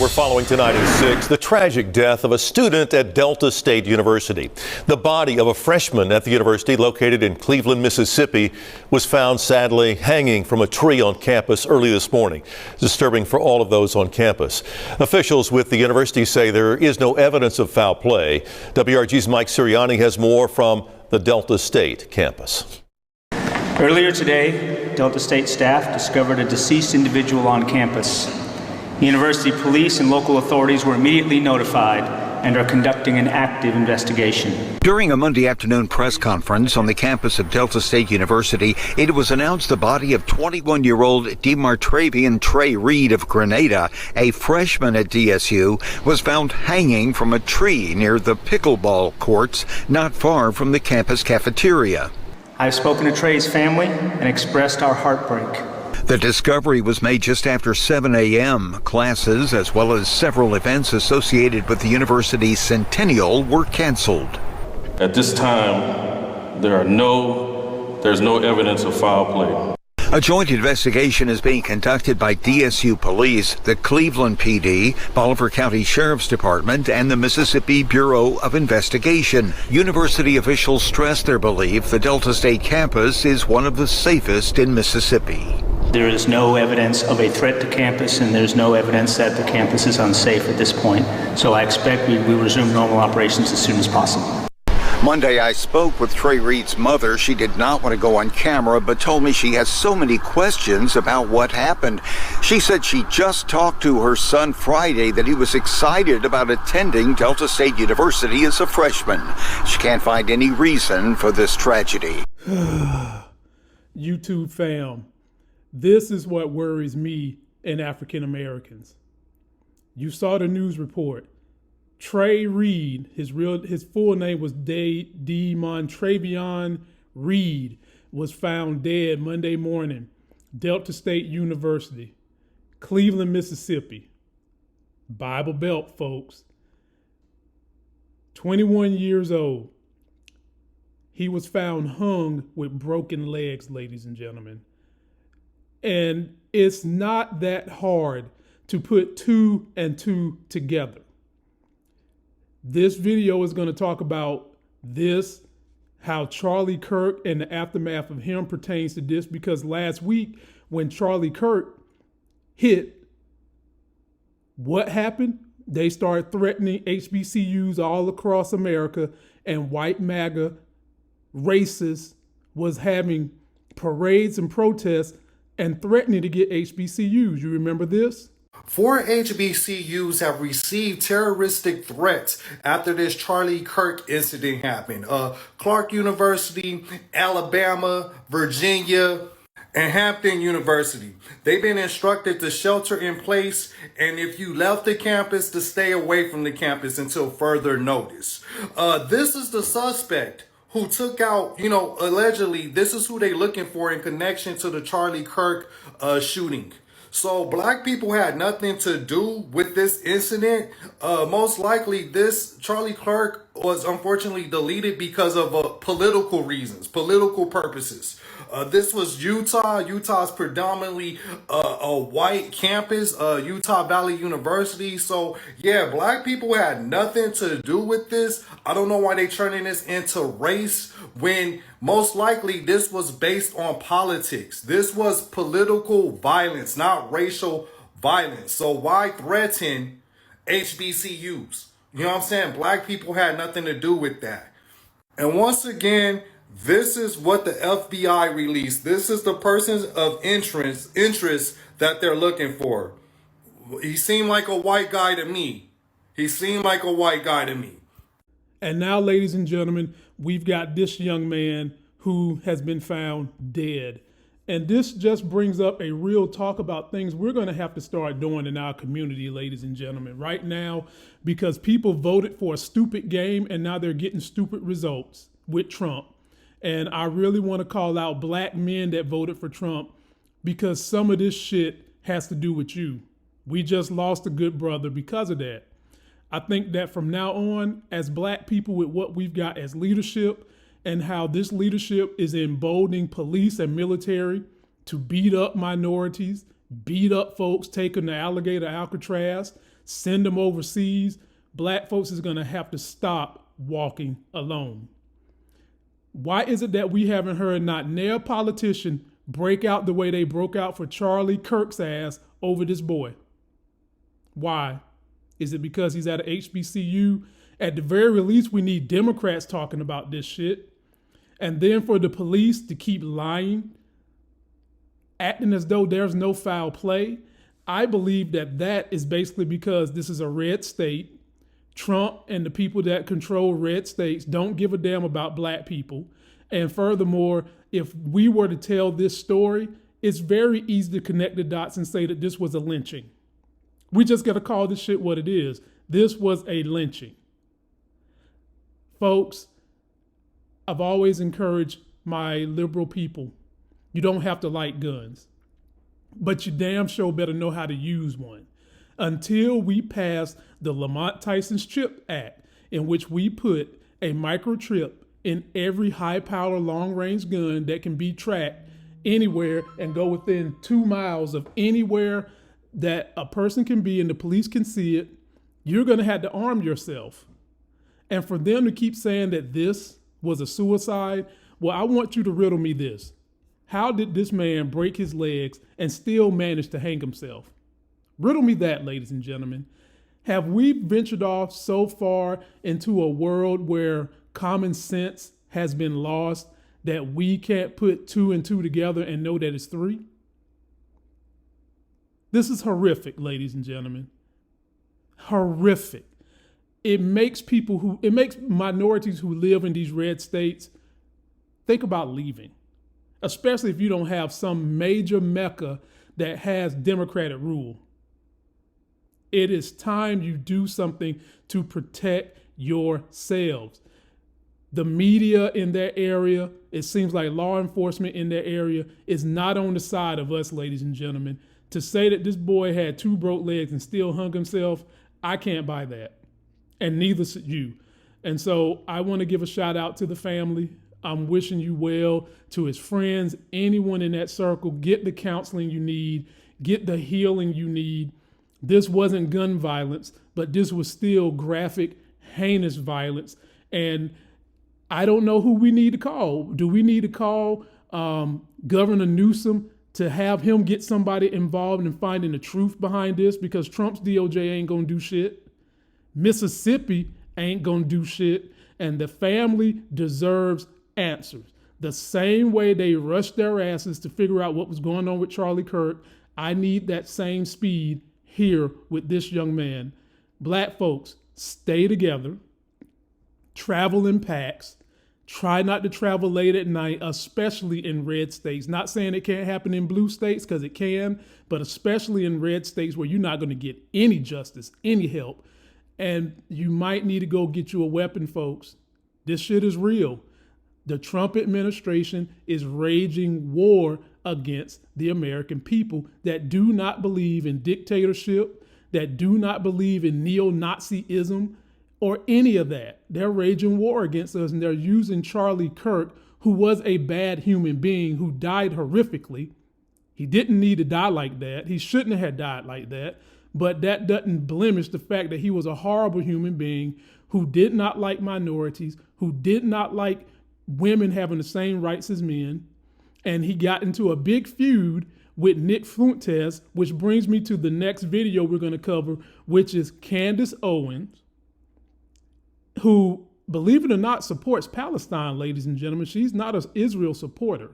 we're following tonight at 6, the tragic death of a student at Delta State University. The body of a freshman at the university located in Cleveland, Mississippi, was found sadly hanging from a tree on campus early this morning. Disturbing for all of those on campus. Officials with the university say there is no evidence of foul play. WRG's Mike Sirianni has more from the Delta State campus. Earlier today, Delta State staff discovered a deceased individual on campus. University police and local authorities were immediately notified and are conducting an active investigation. During a Monday afternoon press conference on the campus of Delta State University, it was announced the body of 21-year-old Demartravion Trey Reed of Grenada, a freshman at DSU, was found hanging from a tree near the pickleball courts not far from the campus cafeteria. I've spoken to Trey's family and expressed our heartbreak. The discovery was made just after 7 a.m. Classes, as well as several events associated with the university's centennial, were canceled. At this time, there's no evidence of foul play. A joint investigation is being conducted by DSU Police, the Cleveland PD, Bolivar County Sheriff's Department, and the Mississippi Bureau of Investigation. University officials stress their belief the Delta State campus is one of the safest in Mississippi. There is no evidence of a threat to campus, and there's no evidence that the campus is unsafe at this point. So I expect we resume normal operations as soon as possible. Monday, I spoke with Trey Reed's mother. She did not want to go on camera, but told me she has so many questions about what happened. She said she just talked to her son Friday that he was excited about attending Delta State University as a freshman. She can't find any reason for this tragedy. YouTube fam, this is what worries me and African Americans. You saw the news report. Trey Reed, his full name was Demartravion Reed, was found dead Monday morning, Delta State University, Cleveland, Mississippi. Bible Belt, folks. 21 years old. He was found hung with broken legs, ladies and gentlemen. And it's not that hard to put two and two together. This video is going to talk about this, how Charlie Kirk and the aftermath of him pertains to this, because last week when Charlie Kirk hit, what happened? They started threatening HBCUs all across America, and white MAGA racists was having parades and protests and threatening to get HBCUs. You remember this? 4 HBCUs have received terroristic threats after this Charlie Kirk incident happened. Clark University, Alabama, Virginia, and Hampton University. They've been instructed to shelter in place, and if you left the campus, to stay away from the campus until further notice. This is the suspect who took out, allegedly, this is who they're looking for in connection to the Charlie Kirk shooting. So black people had nothing to do with this incident. Most likely this Charlie Kirk was unfortunately deleted because of political reasons, political purposes. This was Utah. Utah's predominantly a white campus, Utah Valley University. So yeah, black people had nothing to do with this. I don't know why they turning this into race when most likely this was based on politics. This was political violence, not racial violence. So why threaten HBCUs? You know what I'm saying? Black people had nothing to do with that. And once again, this is what the FBI released. This is the persons of interest that they're looking for. He seemed like a white guy to me. And now, ladies and gentlemen, we've got this young man who has been found dead. And this just brings up a real talk about things we're going to have to start doing in our community, ladies and gentlemen, right now, because people voted for a stupid game and now they're getting stupid results with Trump. And I really want to call out black men that voted for Trump, because some of this shit has to do with you. We just lost a good brother because of that. I think that from now on, as black people, with what we've got as leadership and how this leadership is emboldening police and military to beat up minorities, beat up folks, take them to alligator Alcatraz, send them overseas. Black folks is going to have to stop walking alone. Why is it that we haven't heard not near politician break out the way they broke out for Charlie Kirk's ass over this boy? Why? Is it because he's at a HBCU? At the very least, we need Democrats talking about this shit. And then for the police to keep lying, acting as though there's no foul play. I believe that is basically because this is a red state. Trump and the people that control red states don't give a damn about black people. And furthermore, if we were to tell this story, it's very easy to connect the dots and say that this was a lynching. We just got to call this shit what it is. This was a lynching. Folks, I've always encouraged my liberal people, you don't have to like guns, but you damn sure better know how to use one. Until we pass the Lamont Tyson Chip Act, in which we put a microchip in every high-power long-range gun that can be tracked anywhere and go within 2 miles of anywhere that a person can be and the police can see it, you're going to have to arm yourself. And for them to keep saying that this was a suicide, well, I want you to riddle me this. How did this man break his legs and still manage to hang himself? Riddle me that, ladies and gentlemen. Have we ventured off so far into a world where common sense has been lost that we can't put 2 and 2 together and know that it's 3? This is horrific, ladies and gentlemen. Horrific. It makes minorities who live in these red states think about leaving, especially if you don't have some major mecca that has Democratic rule. It is time you do something to protect yourselves. The media in that area, it seems like law enforcement in that area is not on the side of us, ladies and gentlemen. To say that this boy had 2 broke legs and still hung himself, I can't buy that. And neither should you. And so I want to give a shout out to the family. I'm wishing you well. To his friends, anyone in that circle, get the counseling you need, get the healing you need. This wasn't gun violence, but this was still graphic, heinous violence. And I don't know who we need to call. Do we need to call Governor Newsom to have him get somebody involved in finding the truth behind this? Because Trump's DOJ ain't gonna do shit. Mississippi ain't gonna do shit. And the family deserves answers. The same way they rushed their asses to figure out what was going on with Charlie Kirk, I need that same speed here with this young man. Black folks, stay together, travel in packs, try not to travel late at night, especially in red states. Not saying it can't happen in blue states, because it can, but especially in red states where you're not going to get any justice, any help. And you might need to go get you a weapon, folks. This shit is real. The Trump administration is raging war against the American people that do not believe in dictatorship, that do not believe in neo-Nazism or any of that. They're raging war against us, and they're using Charlie Kirk, who was a bad human being who died horrifically. He didn't need to die like that. He shouldn't have died like that. But that doesn't blemish the fact that he was a horrible human being who did not like minorities, who did not like women having the same rights as men. And he got into a big feud with Nick Fuentes, which brings me to the next video we're going to cover, which is Candace Owens, who, believe it or not, supports Palestine, ladies and gentlemen. She's not an Israel supporter.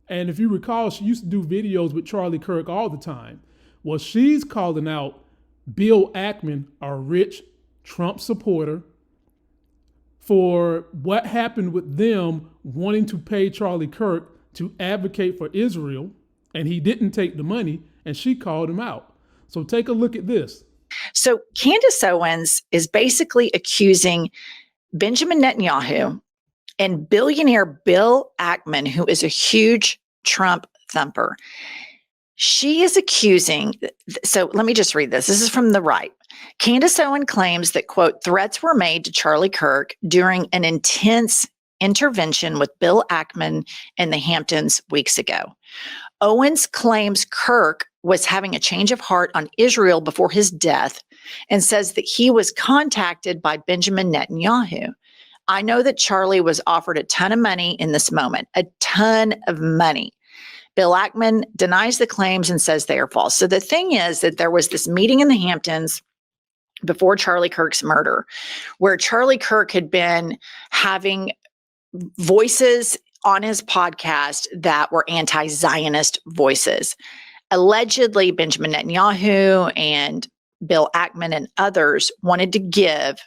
And if you recall, she used to do videos with Charlie Kirk all the time. Well, she's calling out Bill Ackman, a rich Trump supporter, for what happened with them wanting to pay Charlie Kirk to advocate for Israel, and he didn't take the money, and she called him out. So take a look at this. So Candace Owens is basically accusing Benjamin Netanyahu and billionaire Bill Ackman, who is a huge Trump thumper. She is accusing, so let me just read this. This is from the right. Candace Owens claims that, quote, threats were made to Charlie Kirk during an intense intervention with Bill Ackman in the Hamptons weeks ago. Owens claims Kirk was having a change of heart on Israel before his death and says that he was contacted by Benjamin Netanyahu. I know that Charlie was offered a ton of money in this moment, a ton of money. Bill Ackman denies the claims and says they are false. So the thing is that there was this meeting in the Hamptons before Charlie Kirk's murder, where Charlie Kirk had been having voices on his podcast that were anti-Zionist voices. Allegedly, Benjamin Netanyahu and Bill Ackman and others wanted to give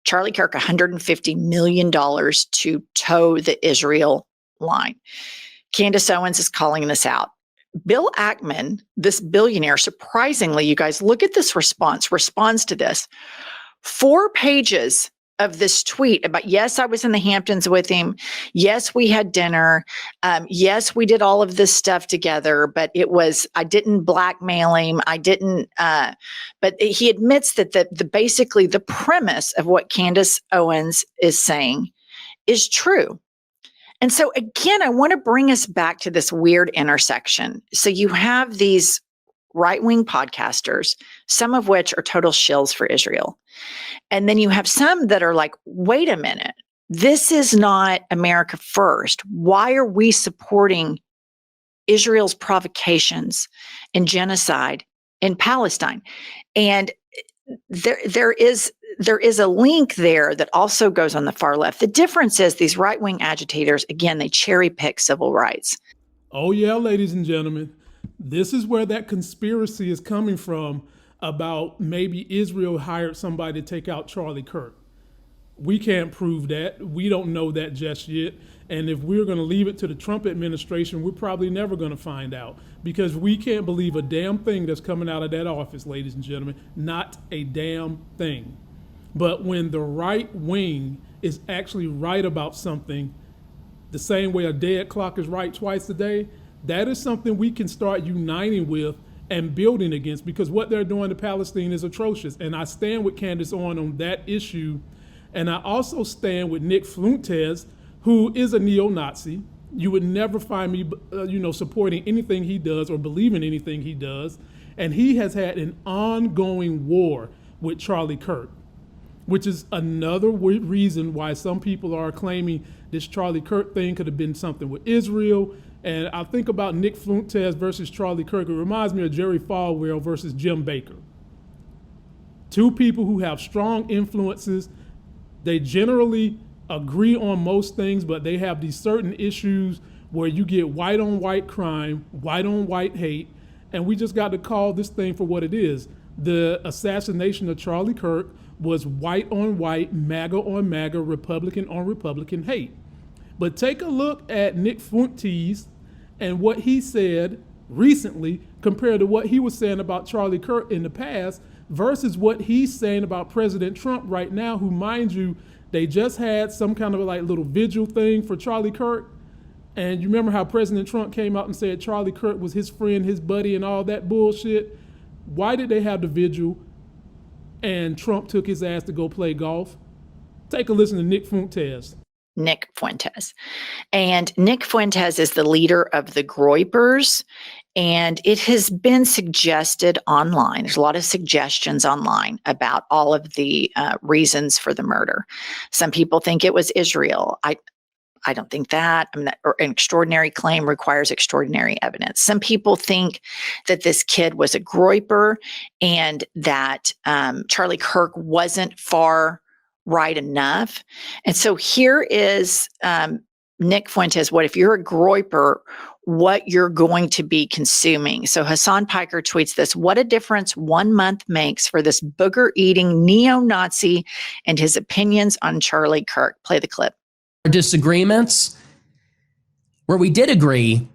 Charlie Kirk $150 million to toe the Israel line. Candace Owens is calling this out. Bill Ackman, this billionaire, surprisingly, you guys, look at this responds to this. 4 pages of this tweet about, yes, I was in the Hamptons with him. Yes, we had dinner. Yes, we did all of this stuff together, but I didn't blackmail him. I didn't, but he admits that basically the premise of what Candace Owens is saying is true. And so again, I want to bring us back to this weird intersection. So you have these right-wing podcasters, some of which are total shills for Israel. And then you have some that are like, wait a minute, this is not America first. Why are we supporting Israel's provocations and genocide in Palestine? And there is a link there that also goes on the far left. The difference is these right-wing agitators, again, they cherry pick civil rights. Oh yeah, ladies and gentlemen, this is where that conspiracy is coming from about maybe Israel hired somebody to take out Charlie Kirk. We can't prove that. We don't know that just yet. And if we're going to leave it to the Trump administration, we're probably never going to find out, because we can't believe a damn thing that's coming out of that office, ladies and gentlemen. Not a damn thing. But when the right wing is actually right about something, the same way a dead clock is right twice a day, that is something we can start uniting with and building against, because what they're doing to Palestine is atrocious. And I stand with Candace Owens on that issue. And I also stand with Nick Fuentes, who is a neo-Nazi. You would never find me, supporting anything he does or believing anything he does. And he has had an ongoing war with Charlie Kirk, which is another reason why some people are claiming this Charlie Kirk thing could have been something with Israel. And I think about Nick Fuentes versus Charlie Kirk. It reminds me of Jerry Falwell versus Jim Baker. 2 people who have strong influences. They generally agree on most things, but they have these certain issues where you get white on white crime, white on white hate, and we just got to call this thing for what it is. The assassination of Charlie Kirk was white on white, MAGA on MAGA, Republican on Republican hate. But take a look at Nick Fuentes and what he said recently compared to what he was saying about Charlie Kirk in the past versus what he's saying about President Trump right now, who, mind you, they just had some kind of little vigil thing for Charlie Kirk. And you remember how President Trump came out and said Charlie Kirk was his friend, his buddy, and all that bullshit? Why did they have the vigil and Trump took his ass to go play golf? Take a listen to Nick Fuentes. Nick Fuentes. And Nick Fuentes is the leader of the Groypers, and it has been suggested online. There's a lot of suggestions online about all of the reasons for the murder. Some people think it was Israel. I don't think that. I mean, an extraordinary claim requires extraordinary evidence. Some people think that this kid was a Groyper and that Charlie Kirk wasn't far right enough. And so here is Nick Fuentes, what if you're a Groyper, what you're going to be consuming. So Hassan Piker tweets this: what a difference 1 month makes for this booger-eating neo-Nazi and his opinions on Charlie Kirk. Play the clip. Disagreements, where we did agree,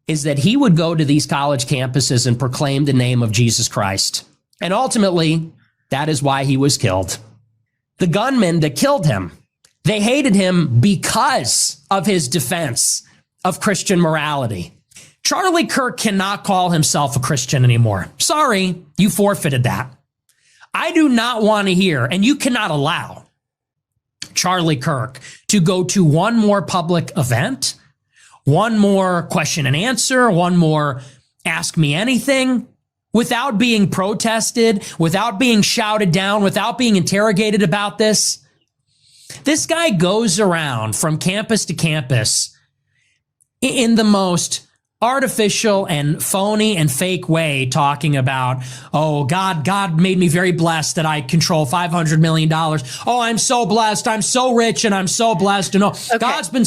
is that he would go to these college campuses and proclaim the name of Jesus Christ. And ultimately, that is why he was killed. The gunmen that killed him, they hated him because of his defense of Christian morality. Charlie Kirk cannot call himself a Christian anymore. Sorry, you forfeited that. I do not want to hear, and you cannot allow Charlie Kirk to go to one more public event, one more question and answer, one more ask me anything, without being protested, without being shouted down, without being interrogated about this. This guy goes around from campus to campus in the most artificial and phony and fake way, talking about, oh, God made me very blessed that I control $500 million. Oh, I'm so blessed. I'm so rich and I'm so blessed. And God's been.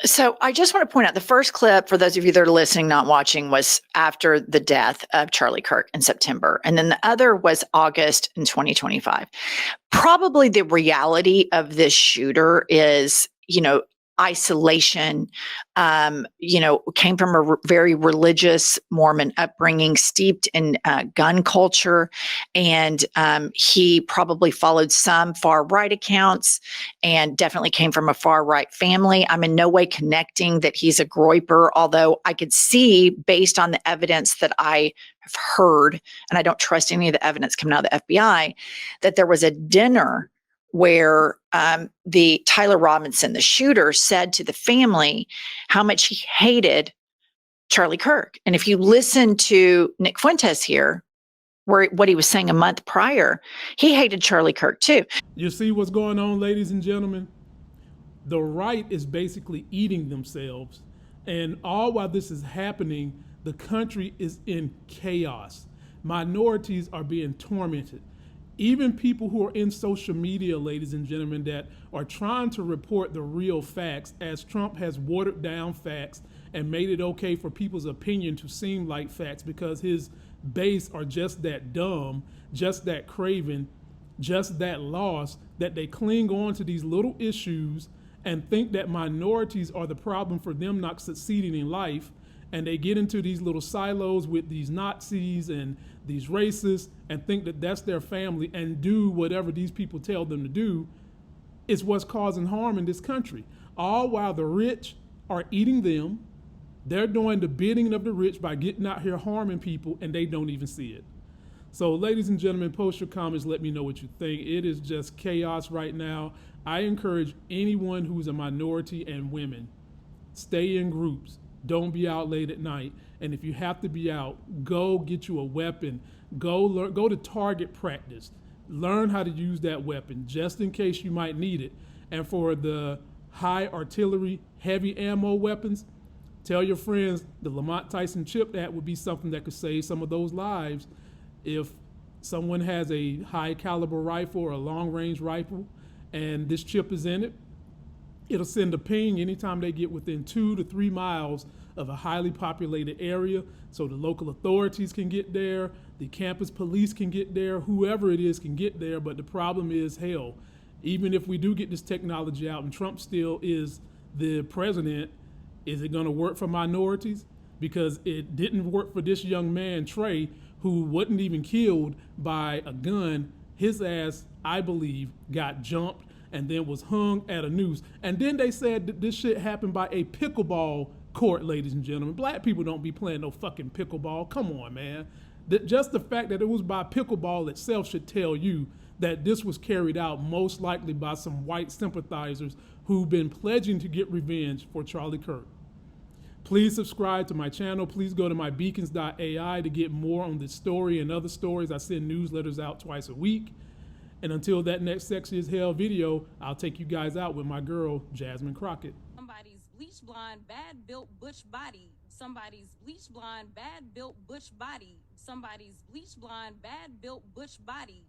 So I just want to point out the first clip, for those of you that are listening, not watching, was after the death of Charlie Kirk in September. And then the other was August in 2025. Probably the reality of this shooter is, isolation, came from a very religious Mormon upbringing, steeped in gun culture. And he probably followed some far right accounts and definitely came from a far right family. I'm in no way connecting that he's a groyper, although I could see, based on the evidence that I have heard, and I don't trust any of the evidence coming out of the FBI, that there was a dinner where the Tyler Robinson, the shooter, said to the family how much he hated Charlie Kirk. And if you listen to Nick Fuentes here, what he was saying a month prior, he hated Charlie Kirk too. You see what's going on, ladies and gentlemen? The right is basically eating themselves. And all while this is happening, the country is in chaos. Minorities are being tormented. Even people who are in social media, ladies and gentlemen, that are trying to report the real facts, as Trump has watered down facts and made it okay for people's opinion to seem like facts because his base are just that dumb, just that craven, just that lost, that they cling on to these little issues and think that minorities are the problem for them not succeeding in life. And they get into these little silos with these Nazis and these racists and think that that's their family and do whatever these people tell them to do, is what's causing harm in this country. All while the rich are eating them. They're doing the bidding of the rich by getting out here harming people, and they don't even see it. So, ladies and gentlemen, post your comments. Let me know what you think. It is just chaos right now. I encourage anyone who's a minority and women, stay in groups. Don't be out late at night. And if you have to be out, go get you a weapon. Go to target practice. Learn how to use that weapon just in case you might need it. And for the high artillery, heavy ammo weapons, tell your friends the Lamont Tyson chip that would be something that could save some of those lives. If someone has a high caliber rifle or a long range rifle and this chip is in it, it'll send a ping anytime they get within 2 to 3 miles of a highly populated area, so the local authorities can get there, the campus police can get there, whoever it is can get there. But the problem is, hell, even if we do get this technology out and Trump still is the president, is it going to work for minorities? Because it didn't work for this young man, Trey, who wasn't even killed by a gun. His ass, I believe, got jumped and then was hung at a noose. And then they said that this shit happened by a pickleball court, ladies and gentlemen. Black people don't be playing no fucking pickleball. Come on, man. Just the fact that it was by pickleball itself should tell you that this was carried out most likely by some white sympathizers who've been pledging to get revenge for Charlie Kirk. Please subscribe to my channel. Please go to mybeacons.ai to get more on this story and other stories. I send newsletters out twice a week. And until that next Sexy as Hell video, I'll take you guys out with my girl, Jasmine Crockett. Somebody's bleach blonde, bad built butch body. Somebody's bleach blonde, bad built butch body. Somebody's bleach blonde, bad built butch body.